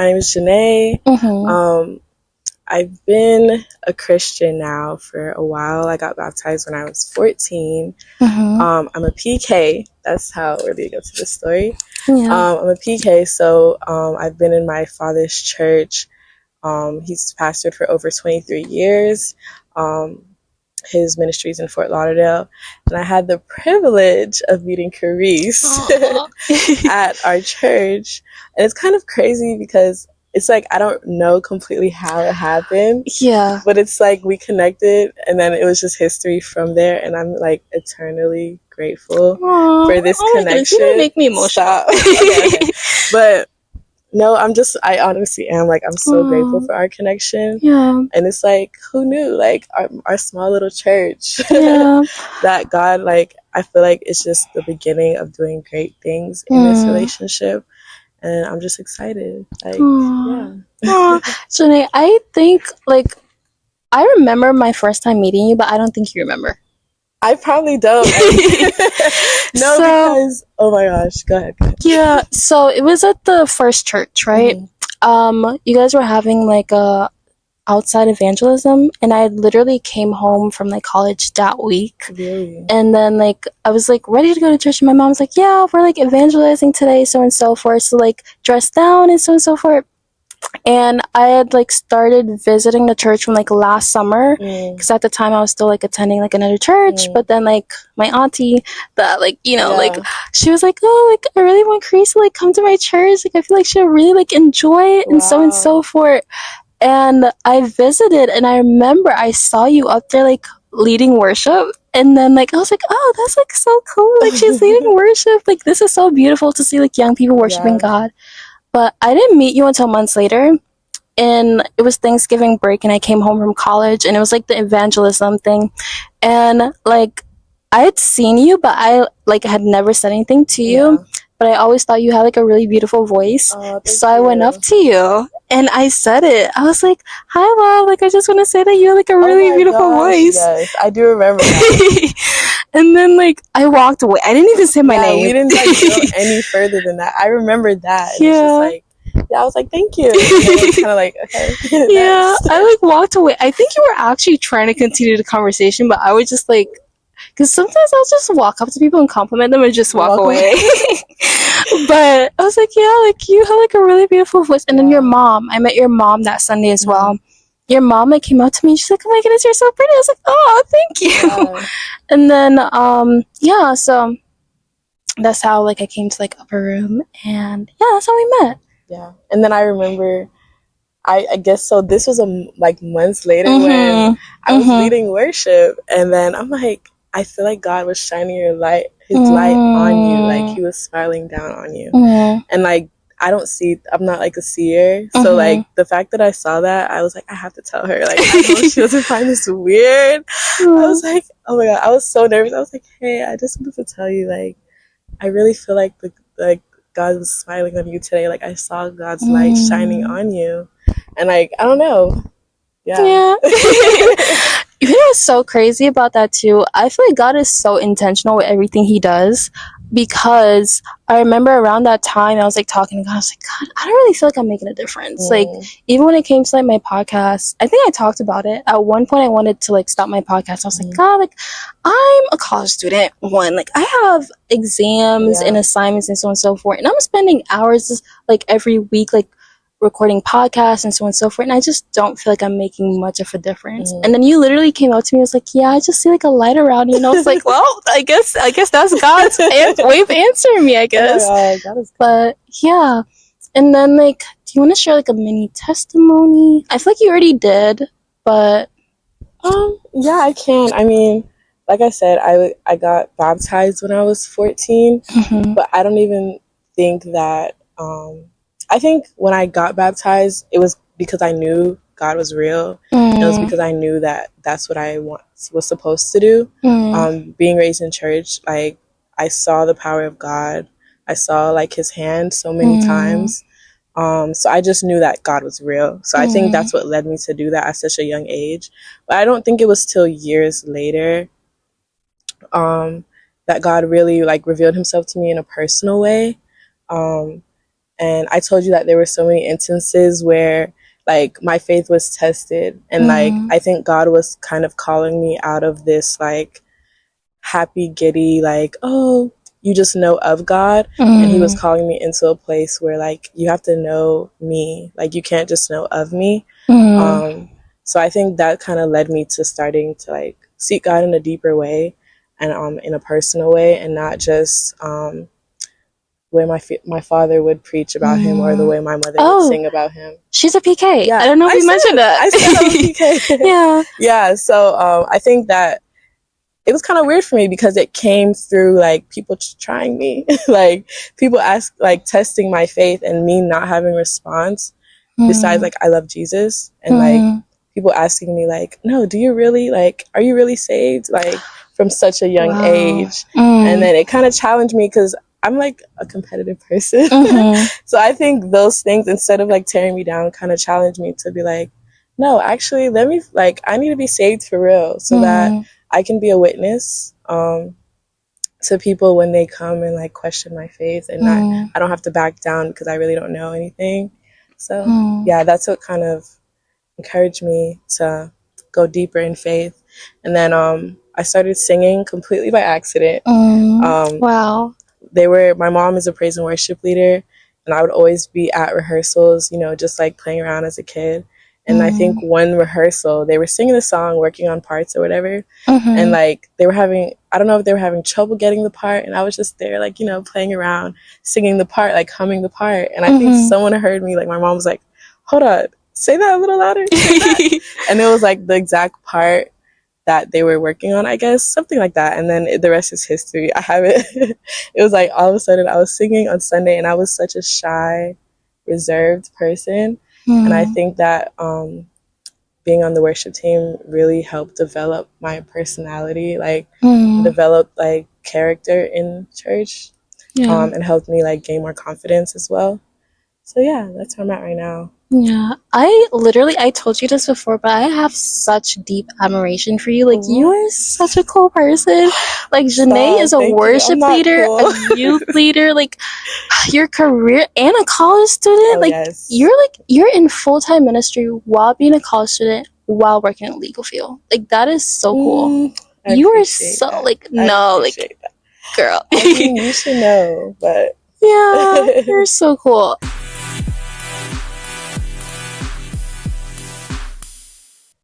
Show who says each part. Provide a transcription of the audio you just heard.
Speaker 1: My name is Janae. I've been a Christian now for a while. I got baptized when I was 14. I'm a PK. That's how we're going to go to this story.
Speaker 2: Yeah.
Speaker 1: I'm a PK, so I've been in my father's church. He's pastored for over 23 years. His ministry is in Fort Lauderdale. And I had the privilege of meeting Carice at our church. And it's kind of crazy because it's like I don't know completely how it happened.
Speaker 2: Yeah.
Speaker 1: But it's like we connected and then it was just history from there. And I'm like eternally grateful for this connection.
Speaker 2: You make me emotional.
Speaker 1: Okay. But no, I honestly am like, I'm so grateful for our connection.
Speaker 2: Yeah.
Speaker 1: And it's like, who knew? Like our small little church
Speaker 2: Yeah.
Speaker 1: that God, like, I feel like it's just the beginning of doing great things in this relationship. And I'm just excited. Like, yeah.
Speaker 2: Janae, I think, like, I remember my first time meeting you, but I don't think you remember.
Speaker 1: I probably don't. Because, oh my gosh, go ahead.
Speaker 2: Yeah, so it was at the first church, right? You guys were having like a outside evangelism, and I literally came home from like college that week.
Speaker 1: Really?
Speaker 2: And then like I was like ready to go to church, and my mom was like, yeah, we're like evangelizing today, so and so forth, so like dress down and so forth. And I had like started visiting the church from like last summer, because at the time I was still like attending like another church. But then like my auntie, that like, you know, like she was like, oh, like I really want Chris to like come to my church, like I feel like she'll really like enjoy it and so forth. And I visited, and I remember I saw you up there like leading worship, and then like I was like, oh, that's like so cool, like she's leading worship, like this is so beautiful to see like young people worshiping God. But I didn't meet you until months later, and it was Thanksgiving break, and I came home from college, and it was like the evangelism thing, and like I had seen you, but I like had never said anything to you, but I always thought you had like a really beautiful voice. So I went up to you and I said it. I was like, hi, love, like I just want to say that you have like a really beautiful voice.
Speaker 1: Yes, I do remember that.
Speaker 2: And then like I walked away. I didn't even say my name.
Speaker 1: We didn't like go any further than that. I remember that. And it's just like, I was like, thank you. And it was kind of like, okay.
Speaker 2: Yeah, I like walked away. I think you were actually trying to continue the conversation, but I was just like, because sometimes I'll just walk up to people and compliment them and just walk away. But I was like, yeah, like you have like a really beautiful voice. And then your mom, I met your mom that Sunday as well. Your mom like came up to me and she's like, oh my goodness, you're so pretty. I was like, oh, thank you. And then so that's how like I came to like Upper Room, and yeah, that's how we met.
Speaker 1: Yeah. And then I remember, I guess so this was like months later when I was leading worship, and then I'm like, I feel like God was shining his light on you, like he was smiling down on you. And like I'm not like a seer, so like the fact that I saw that, I was like, I have to tell her, like I know she doesn't find this weird. I was like, oh my God, I was so nervous. I was like, hey, I just wanted to tell you, like I really feel like God was smiling on you today. Like I saw God's light shining on you, and like I don't know. Yeah.
Speaker 2: You know what's so crazy about that too? I feel like God is so intentional with everything he does, because I remember around that time I was like talking to God. I was like, God, I don't really feel like I'm making a difference. Like even when it came to like my podcast, I think I talked about it. At one point I wanted to like stop my podcast. I was like, God, like I'm a college student. Like I have exams and assignments and so on and so forth. And I'm spending hours like every week like recording podcasts and so on and so forth, and I just don't feel like I'm making much of a difference. And then you literally came out to me and was like, yeah, I just see like a light around you, and I was like, well, I guess that's God's way of answering me, I guess. But yeah. And then like, do you want to share like a mini testimony? I feel like you already did, but
Speaker 1: yeah, I can. I mean, like I said, I got baptized when I was 14, but I don't even think that I think when I got baptized, it was because I knew God was real. It was because I knew that that's what I was supposed to do. Being raised in church, like I saw the power of God. I saw like his hand so many times. So I just knew that God was real. So I think that's what led me to do that at such a young age. But I don't think it was till years later that God really like revealed himself to me in a personal way. And I told you that there were so many instances where like my faith was tested, and like I think God was kind of calling me out of this like happy giddy like, oh, you just know of God, and he was calling me into a place where like you have to know me, like you can't just know of me. So I think that kind of led me to starting to like seek God in a deeper way, and in a personal way, and not just the way my father would preach about him, or the way my mother would sing about him.
Speaker 2: She's a PK. Yeah, I don't know if you mentioned that.
Speaker 1: I said I was PK. Yeah. So I think that it was kind of weird for me because it came through like people trying me, like people testing my faith and me not having response besides like I love Jesus, and like people asking me like, no, do you really, like, are you really saved, like from such a young age? And then it kind of challenged me because I'm like a competitive person. So I think those things, instead of like tearing me down, kind of challenged me to be like, no, actually I need to be saved for real, so that I can be a witness to people when they come and like question my faith, and I don't have to back down because I really don't know anything. So yeah, that's what kind of encouraged me to go deeper in faith. And then I started singing completely by accident.
Speaker 2: Wow.
Speaker 1: My mom is a praise and worship leader, and I would always be at rehearsals, just like playing around as a kid. And I think one rehearsal, they were singing the song, working on parts or whatever. And like I don't know if they were having trouble getting the part. And I was just there, like, playing around, singing the part, like humming the part. And I think someone heard me, like my mom was like, hold on, say that a little louder. And it was like the exact part that they were working on, I guess, something like that. And then the rest is history. I have it. It was like all of a sudden I was singing on Sunday, and I was such a shy, reserved person. And I think that being on the worship team really helped develop my personality, like develop like character in church, and helped me like gain more confidence as well. So yeah, that's where I'm at right now.
Speaker 2: Yeah, I told you this before, but I have such deep admiration for you. Like, you are such a cool person. Like, Janae is a worship leader, a youth leader, like, your career, and a college student. You're in full-time ministry while being a college student, while working in the legal field. Like, that is so cool. You are so, that. Girl.
Speaker 1: I mean, you should know, but...
Speaker 2: Yeah, you're so cool.